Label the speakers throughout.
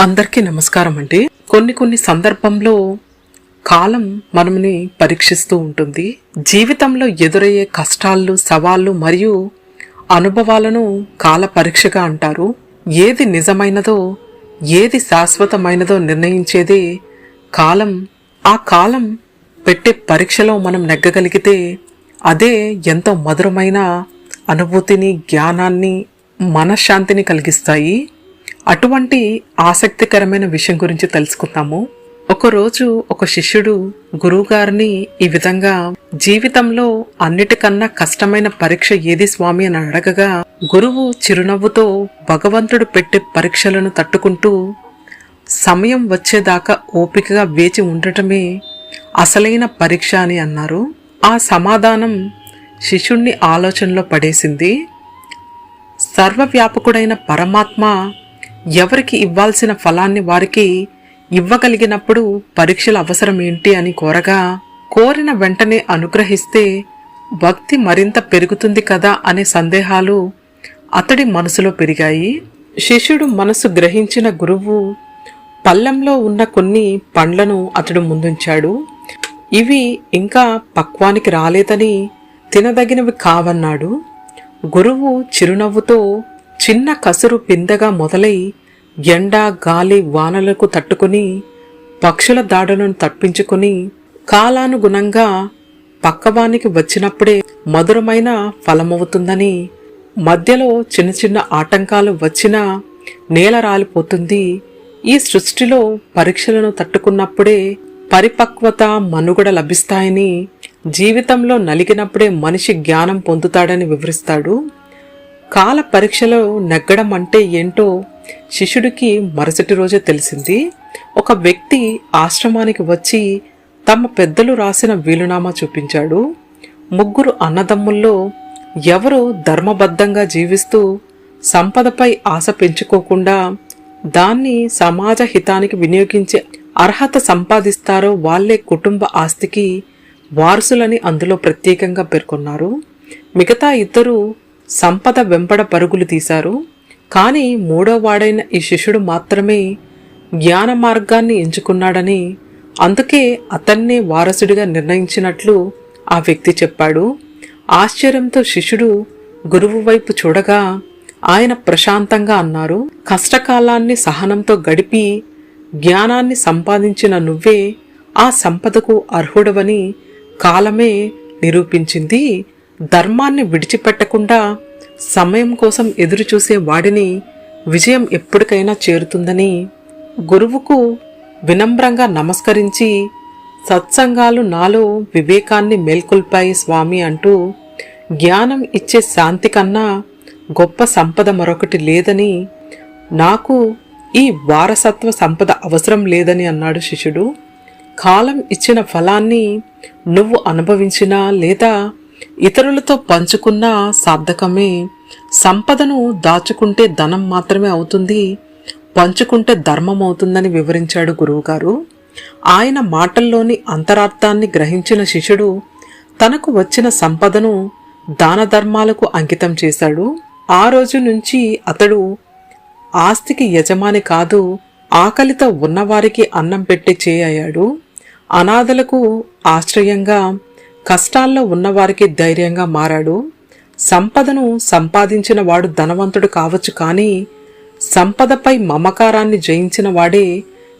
Speaker 1: అందరికీ నమస్కారం అండి. కొన్ని సందర్భంలో కాలం మనల్ని పరీక్షిస్తూ ఉంటుంది. జీవితంలో ఎదురయ్యే కష్టాలు, సవాళ్లు మరియు అనుభవాలను కాల పరీక్షగా అంటారు. ఏది నిజమైనదో, ఏది శాశ్వతమైనదో నిర్ణయించేదే కాలం. ఆ కాలం పెట్టే పరీక్షలో మనం నెగ్గగలిగితే అదే ఎంతో మధురమైన అనుభూతిని, జ్ఞానాన్ని, మనశ్శాంతిని కలిగిస్తాయి. అటువంటి ఆసక్తికరమైన విషయం గురించి తెలుసుకుందాము. ఒకరోజు ఒక శిష్యుడు గురువుగారిని ఈ విధంగా, జీవితంలో అన్నిటికన్నా కష్టమైన పరీక్ష ఏది స్వామి అని అడగగా, గురువు చిరునవ్వుతో భగవంతుడు పెట్టే పరీక్షలను తట్టుకుంటూ సమయం వచ్చేదాకా ఓపికగా వేచి ఉండటమే అసలైన పరీక్ష అని అన్నారు. ఆ సమాధానం శిష్యుణ్ణి ఆలోచనలో పడేసింది. సర్వవ్యాపకుడైన పరమాత్మ ఎవరికి ఇవ్వాల్సిన ఫలాన్ని వారికి ఇవ్వగలిగినప్పుడు పరీక్షల అవసరం ఏంటి అని కోరగా, కోరిన వెంటనే అనుగ్రహిస్తే భక్తి మరింత పెరుగుతుంది కదా అనే సందేహాలు అతడి మనసులో పెరిగాయి. శిష్యుడు మనసు గ్రహించిన గురువు పళ్ళెంలో ఉన్న కొన్ని పండ్లను అతడు ముందుంచాడు. ఇవి ఇంకా పక్వానికి రాలేదని, తినదగినవి కావన్నాడు. గురువు చిరునవ్వుతో, చిన్న కసురు పిందగా మొదలై ఎండ, గాలి, వానలకు తట్టుకుని పక్షుల దాడులను తప్పించుకుని కాలానుగుణంగా పక్కవానికి వచ్చినప్పుడే మధురమైన ఫలమవుతుందని, మధ్యలో చిన్న ఆటంకాలు వచ్చినా నేల రాలిపోతుంది. ఈ సృష్టిలో పరీక్షలను తట్టుకున్నప్పుడే పరిపక్వత, మనుగడ లభిస్తాయని, జీవితంలో నలిగినప్పుడే మనిషి జ్ఞానం పొందుతాడని వివరిస్తాడు. కాల పరీక్షలో నెగ్గడం అంటే ఏంటో శిష్యుడికి మరుసటి రోజే తెలిసింది. ఒక వ్యక్తి ఆశ్రమానికి వచ్చి తమ పెద్దలు రాసిన వీలునామా చూపించాడు. 3 అన్నదమ్ముల్లో ఎవరు ధర్మబద్ధంగా జీవిస్తూ సంపదపై ఆశ పెంచుకోకుండా దాన్ని సమాజ హితానికి వినియోగించే అర్హత సంపాదిస్తారో వాళ్లే కుటుంబ ఆస్తికి వారసులని అందులో ప్రత్యేకంగా పేర్కొన్నారు. మిగతా 2 సంపద వెంబడ పరుగులు తీశారు. కానీ 3వ వాడైన ఈ శిష్యుడు మాత్రమే జ్ఞాన మార్గాన్ని ఎంచుకున్నాడని, అందుకే అతన్నే వారసుడిగా నిర్ణయించినట్లు ఆ వ్యక్తి చెప్పాడు. ఆశ్చర్యంతో శిష్యుడు గురువు వైపు చూడగా ఆయన ప్రశాంతంగా అన్నారు, కష్టకాలాన్ని సహనంతో గడిపి జ్ఞానాన్ని సంపాదించిన నువ్వే ఆ సంపదకు అర్హుడవని కాలమే నిరూపించింది. ధర్మాన్ని విడిచిపెట్టకుండా సమయం కోసం ఎదురుచూసే వాడిని విజయం ఎప్పటికైనా చేరుతుందని గురువుకు వినమ్రంగా నమస్కరించి, సత్సంగాలు నాలో వివేకాన్ని మేల్కొల్పాయి స్వామి అంటూ, జ్ఞానం ఇచ్చే శాంతి కన్నా గొప్ప సంపద మరొకటి లేదని, నాకు ఈ వారసత్వ సంపద అవసరం లేదని అన్నాడు శిష్యుడు. కాలం ఇచ్చిన ఫలాన్ని నువ్వు అనుభవించినా లేదా ఇతరులతో పంచుకున్నా సార్థకమే. సంపదను దాచుకుంటే ధనం మాత్రమే అవుతుంది, పంచుకుంటే ధర్మం అవుతుందని వివరించాడు గురువుగారు. ఆయన మాటల్లోని అంతరార్థాన్ని గ్రహించిన శిష్యుడు తనకు వచ్చిన సంపదను దాన ధర్మాలకు అంకితం చేశాడు. ఆ రోజు నుంచి అతడు ఆస్తికి యజమాని కాదు, ఆకలితో ఉన్నవారికి అన్నం పెట్టే చేయాడు. అనాథలకు ఆశ్రయంగా, కష్టాల్లో ఉన్నవారికి ధైర్యంగా మారాడు. సంపదను సంపాదించిన వాడు ధనవంతుడు కావచ్చు, కానీ సంపదపై మమకారాన్ని జయించిన వాడే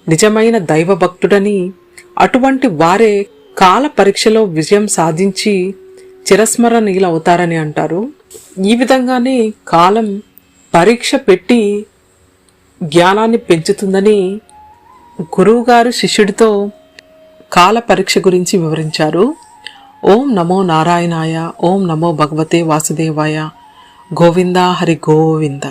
Speaker 1: నిజమైన దైవభక్తుడని, అటువంటి వారే కాల పరీక్షలో విజయం సాధించి చిరస్మరణీయులవుతారని అంటారు. ఈ విధంగానే కాలం పరీక్ష పెట్టి జ్ఞానాన్ని పెంచుతుందని గురువుగారు శిష్యుడితో కాల పరీక్ష గురించి వివరించారు. ఓం నమో నారాయణాయ. ఓం నమో భగవతే వాసుదేవాయ. గోవింద హరి గోవింద.